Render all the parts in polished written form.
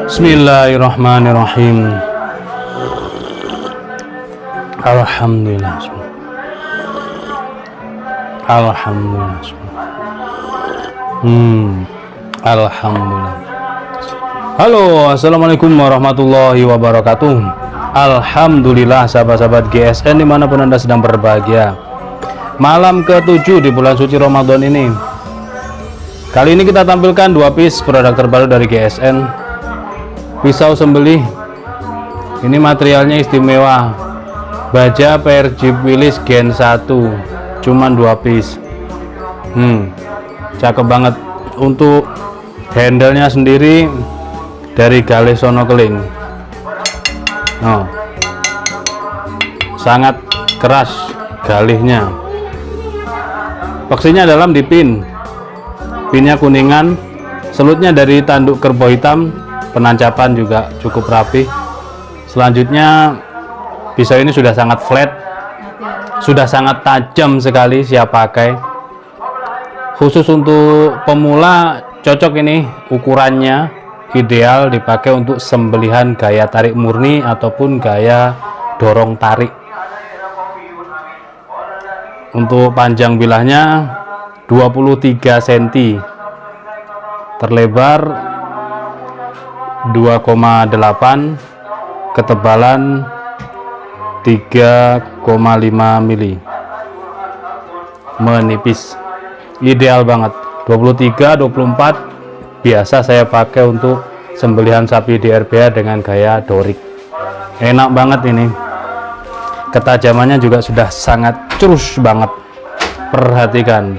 Bismillahirrahmanirrahim. Alhamdulillah. Alhamdulillah. Alhamdulillah. Halo, assalamualaikum warahmatullahi wabarakatuh. Alhamdulillah, sahabat-sahabat GSN dimanapun Anda sedang berbahagia. Malam ke-7 di bulan suci Ramadan ini. Kali ini kita tampilkan 2 piece produk terbaru dari GSN. Pisau sembelih. Ini materialnya istimewa. Baja PRG Philips Gen 1. Cuman 2 piece. Cakep banget. Untuk handle-nya sendiri dari Galih Sono Keling. Sangat keras galihnya. Paksinya dalam dipin. Pinnya kuningan, selutnya dari tanduk kerbau hitam. Penancapan juga cukup rapi. Selanjutnya pisau ini sudah sangat flat, sudah sangat tajam sekali siap pakai. Khusus untuk pemula cocok ini, ukurannya ideal dipakai untuk sembelihan gaya tarik murni ataupun gaya dorong tarik. Untuk panjang bilahnya 23 cm, terlebar 2,8, ketebalan 3,5 mili, menipis, ideal banget. 23, 24 biasa saya pakai untuk sembelihan sapi di RBA dengan gaya dorik. Enak banget ini, ketajamannya juga sudah sangat curus banget. Perhatikan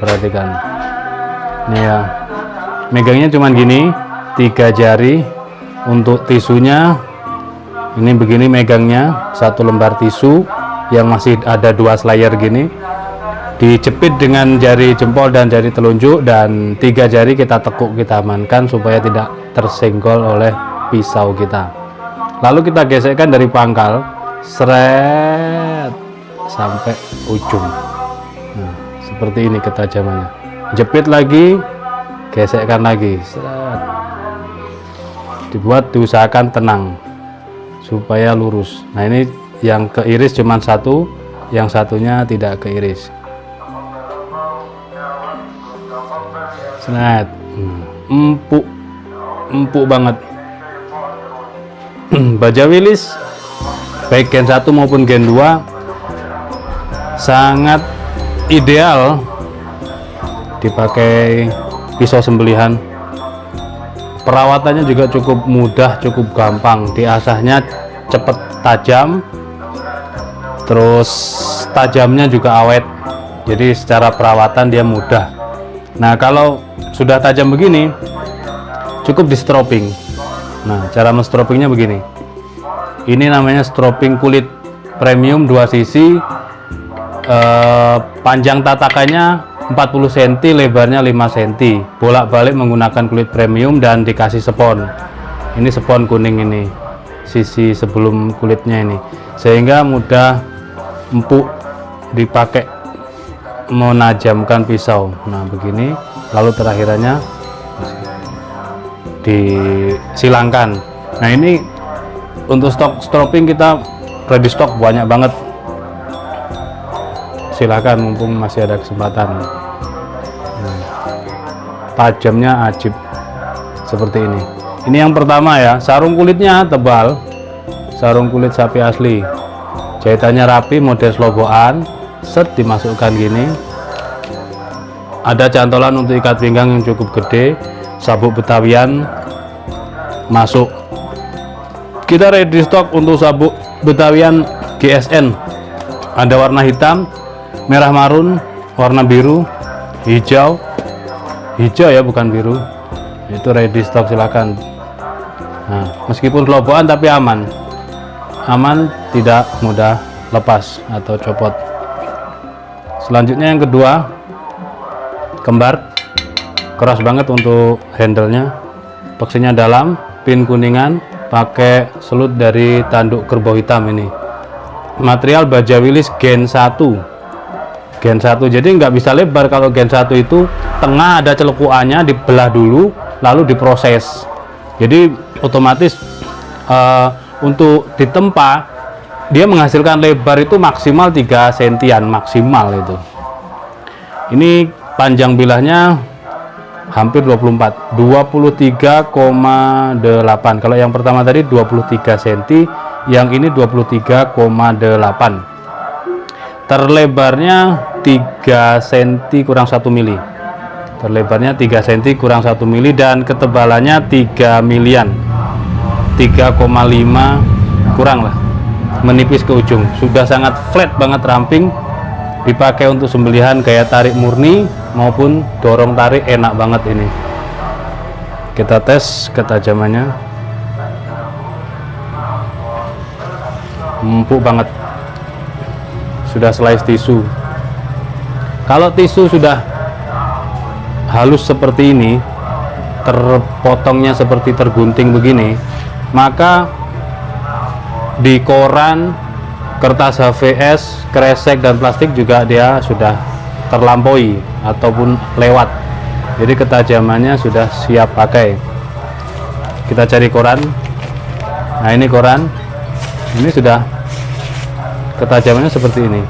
ini ya, megangnya cuman gini, 3 jari. Untuk tisunya ini begini megangnya, 1 lembar tisu yang masih ada 2 slayer gini, dijepit dengan jari jempol dan jari telunjuk, dan 3 jari kita tekuk, kita amankan supaya tidak tersenggol oleh pisau kita. Lalu kita gesekkan dari pangkal, seret sampai ujung. Seperti ini ketajamannya. Jepit lagi, gesekkan lagi, seret. Dibuat, diusahakan tenang supaya lurus. Nah, ini yang keiris cuma 1, yang satunya tidak keiris. Set. Empuk banget. Baja Philips baik Gen 1 maupun Gen 2 sangat ideal dipakai pisau sembelihan. Perawatannya juga cukup mudah, cukup gampang, diasahnya cepet tajam, terus tajamnya juga awet, jadi secara perawatan dia mudah. Nah, kalau sudah tajam begini cukup di stropping. Nah, cara men-stroppingnya begini, ini namanya stropping kulit premium 2 sisi, panjang tatakannya 40 cm, lebarnya 5 cm, bolak-balik menggunakan kulit premium dan dikasih spon. Ini spon kuning ini, sisi sebelum kulitnya ini, sehingga mudah empuk dipakai menajamkan pisau. Nah begini, lalu terakhirannya disilangkan. Nah ini untuk stok stropping kita ready stock banyak banget, silakan mumpung masih ada kesempatan. Tajamnya ajib seperti ini. Ini yang pertama ya, sarung kulitnya tebal, sarung kulit sapi asli, jahitannya rapi, model sloboan, set dimasukkan gini, ada cantolan untuk ikat pinggang yang cukup gede, sabuk betawian masuk. Kita ready stock untuk sabuk betawian GSN, ada warna hitam, merah marun, warna biru, hijau ya bukan biru, itu ready stock, silakan. Nah, meskipun sloboan tapi aman, tidak mudah lepas atau copot. Selanjutnya yang kedua, kembar, keras banget untuk handle-nya, boxnya dalam, pin kuningan, pakai selut dari tanduk kerbau hitam. Ini material baja Willys Gen 1, jadi nggak bisa lebar. Kalau Gen 1 itu tengah ada celekuannya, dibelah dulu lalu diproses, jadi otomatis untuk ditempa dia menghasilkan lebar itu maksimal 3 sentian maksimal itu. Ini panjang bilahnya hampir 23,8. Kalau yang pertama tadi 23 cm, yang ini 23,8. Terlebarnya 3 cm kurang 1 mili. Terlebarnya 3 cm kurang 1 mili dan ketebalannya 3 milian. 3,5 kurang lah, menipis ke ujung. Sudah sangat flat banget, ramping, dipakai untuk sembelihan gaya tarik murni maupun dorong tarik, enak banget ini. Kita tes ketajamannya, empuk banget, sudah slice tisu. Kalau tisu sudah halus seperti ini, terpotongnya seperti tergunting begini, maka di koran, kertas HVS, kresek dan plastik juga dia sudah terlampaui ataupun lewat. Jadi ketajamannya sudah siap pakai. Kita cari koran. Nah ini koran, ini sudah ketajamannya seperti ini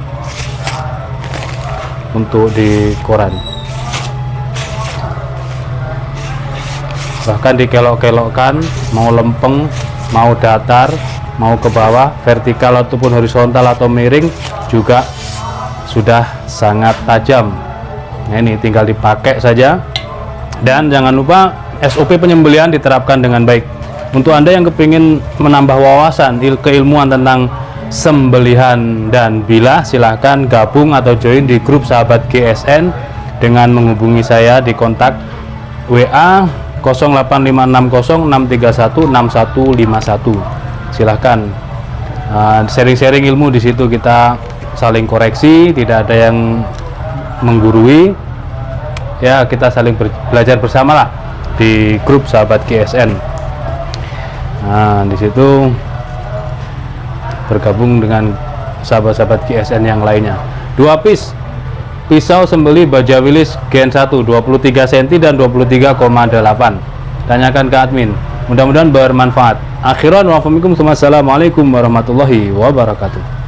untuk di koran. Bahkan dikelok-kelokkan, mau lempeng, mau datar, mau ke bawah, vertikal ataupun horizontal atau miring juga sudah sangat tajam. Nah ini tinggal dipakai saja. Dan jangan lupa SOP penyembelihan diterapkan dengan baik. Untuk Anda yang kepingin menambah wawasan keilmuan tentang sembelihan dan bilah, silahkan gabung atau join di grup sahabat GSN dengan menghubungi saya di kontak WA 085606316151. Silahkan sharing-sharing ilmu di situ, kita saling koreksi, tidak ada yang menggurui ya, kita saling belajar bersama lah di grup sahabat GSN. Nah di situ bergabung dengan sahabat-sahabat GSN yang lainnya. 2 piece pisau sembelih baja Willys Gen 1 23 cm dan 23,8. Tanyakan ke admin, mudah-mudahan bermanfaat. Akhiran wa assalamualaikum warahmatullahi wabarakatuh.